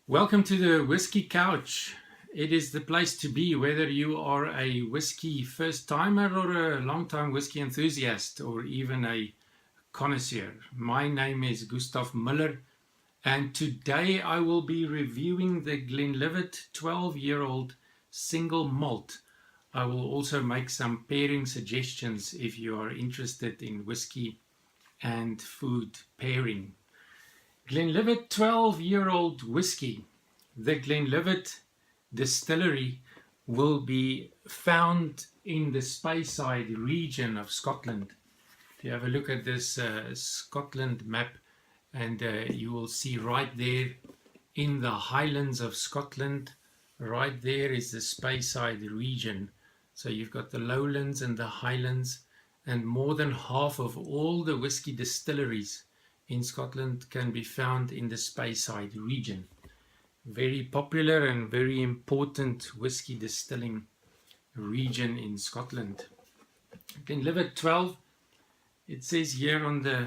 Welcome to the Whisky Couch. It is the place to be, whether you are a whisky first timer or a long-time whisky enthusiast or even a connoisseur. My name is Gustav Miller, and today I will be reviewing the Glenlivet 12-year-old single malt. I will also make some pairing suggestions if you are interested in whisky and food pairing. Glenlivet 12-year-old whisky. The Glenlivet Distillery will be found in the Speyside region of Scotland. If you have a look at this Scotland map, and you will see right there in the Highlands of Scotland, right there is the Speyside region. So you've got the lowlands and the highlands, and more than half of all the whisky distilleries in Scotland can be found in the Speyside region. Very popular and very important whisky distilling region in Scotland. Glenlivet 12, it says here on the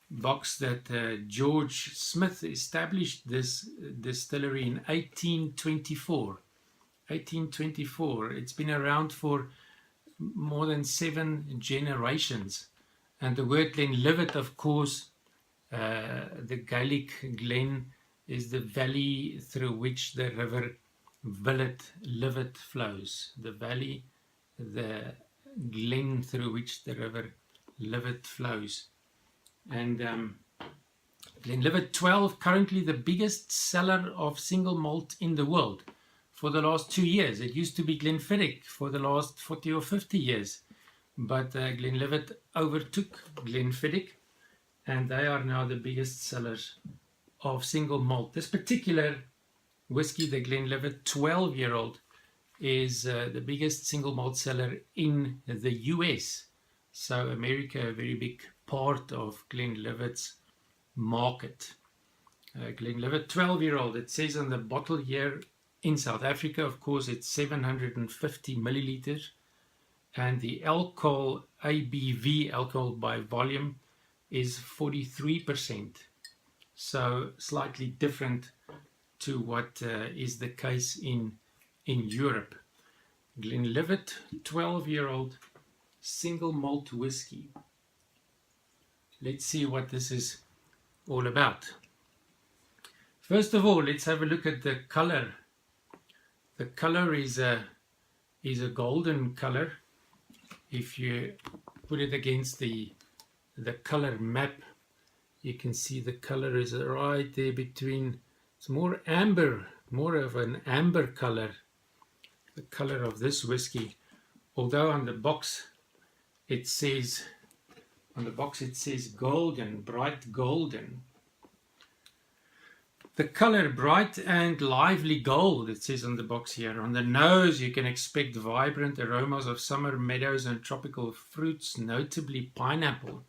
box that George Smith established this distillery in 1824. 1824. It's been around for more than 7 generations. And the word Glenlivet, of course, the Gaelic glen is the valley through which the river Livet flows. The valley, the glen through which the river Livet flows. And Glenlivet 12, currently the biggest seller of single malt in the world for the last 2 years. It used to be Glenfiddich for the last 40 or 50 years, but Glenlivet overtook Glenfiddich, and they are now the biggest sellers of single malt. This particular whiskey, the Glenlivet 12-year-old, is the biggest single malt seller in the US. So America, a very big part of Glenlivet's market. Glenlivet 12-year-old, it says on the bottle here, in South Africa, of course, it's 750 milliliters. And the alcohol, ABV, alcohol by volume, is 43%. So slightly different to what is the case in Europe. Glenlivet 12-year-old single malt whiskey. Let's see what this is all about. First of all, let's have a look at the color. The color is a golden color. If you put it against the color map, you can see the color is right there between. It's more amber, more of an amber color, the color of this whiskey. Although on the box it says golden, bright golden. The color bright and lively gold, it says on the box here. On the nose, you can expect vibrant aromas of summer meadows and tropical fruits, notably pineapple.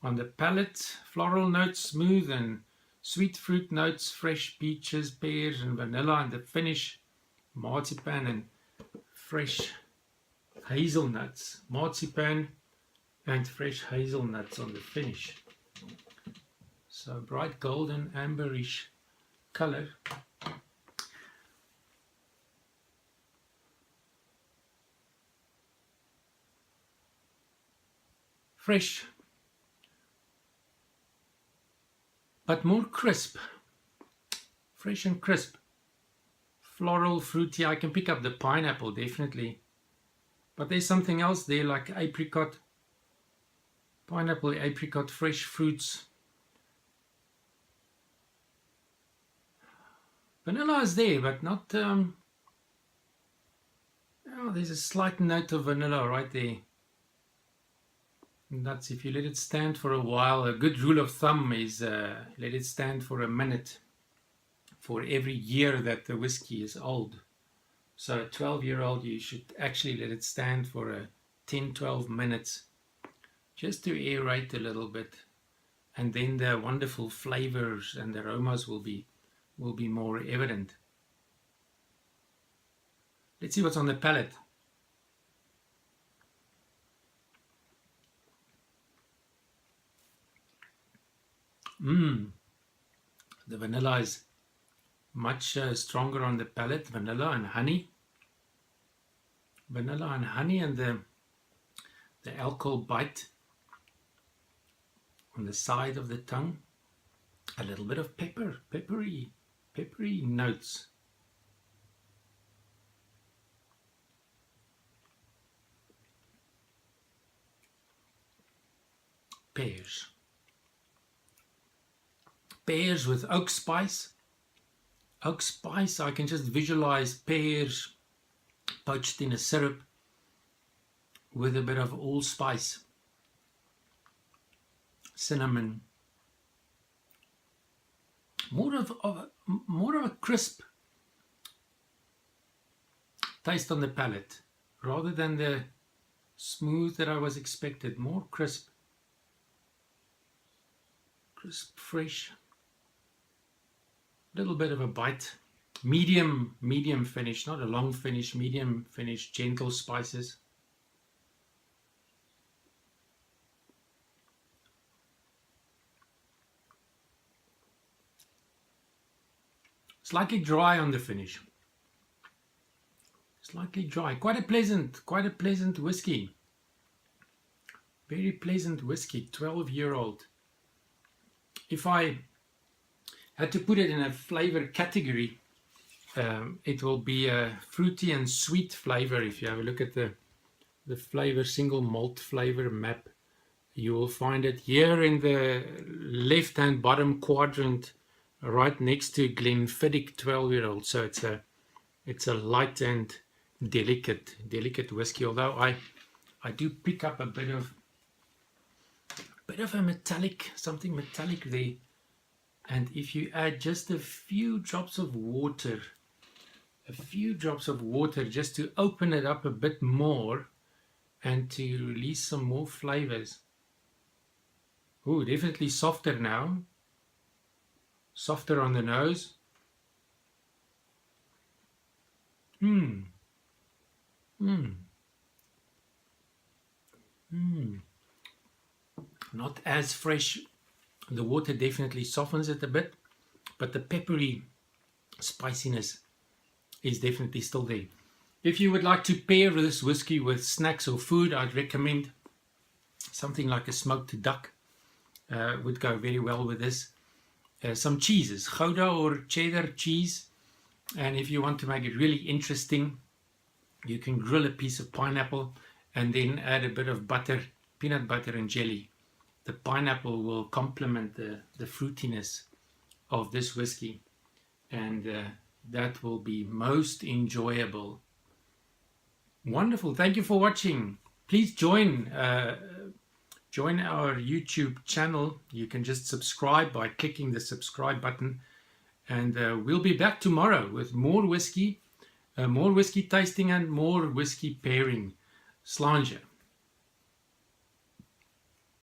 On the palate, floral notes, smooth and sweet fruit notes, fresh peaches, pears and vanilla. And the finish, marzipan and fresh hazelnuts. Marzipan and fresh hazelnuts on the finish. So bright golden, ambarish color. Fresh, but more crisp. Fresh and crisp. Floral, fruity. I can pick up the pineapple, definitely. But there's something else there, like apricot, pineapple, apricot, fresh fruits. Vanilla is there, but not. Oh, there's a slight note of vanilla right there. And that's if you let it stand for a while. A good rule of thumb is let it stand for a minute for every year that the whiskey is old. So a 12-year-old, you should actually let it stand for 10-12 minutes just to aerate a little bit, and then the wonderful flavors and aromas will be more evident. Let's see what's on the palate. The vanilla is much stronger on the palate. Vanilla and honey. Vanilla and honey, and the alcohol bite on the side of the tongue. A little bit of peppery notes. Pears with oak spice. Oak spice, I can just visualize pears poached in a syrup with a bit of allspice, cinnamon. More of a crisp taste on the palate rather than the smooth that I was expected. More crisp, fresh. Little bit of a bite. Medium finish, not a long finish. Medium finish, gentle spices. Slightly dry on the finish. Slightly dry. Quite a pleasant whiskey. Very pleasant whiskey. 12-year-old. If I had to put it in a flavor category, it will be a fruity and sweet flavor. If you have a look at the flavor, single malt flavor map, you will find it here in the left-hand bottom quadrant, right next to Glenfiddich 12-year-old. So it's a light and delicate whiskey. Although I do pick up a bit of a metallic, something metallic there. And if you add just a few drops of water, just to open it up a bit more and to release some more flavors. Oh, definitely softer now. Softer on the nose. Not as fresh. The water definitely softens it a bit, but the peppery spiciness is definitely still there. If you would like to pair this whiskey with snacks or food, I'd recommend something like a smoked duck. Would go very well with this. Some cheeses, Gouda or cheddar cheese. And if you want to make it really interesting, you can grill a piece of pineapple and then add a bit of butter, peanut butter and jelly. The pineapple will complement the fruitiness of this whiskey, and that will be most enjoyable. Wonderful. Thank you for watching. Please join our YouTube channel. You can just subscribe by clicking the subscribe button, and we'll be back tomorrow with more whiskey tasting and more whiskey pairing. Slàinte.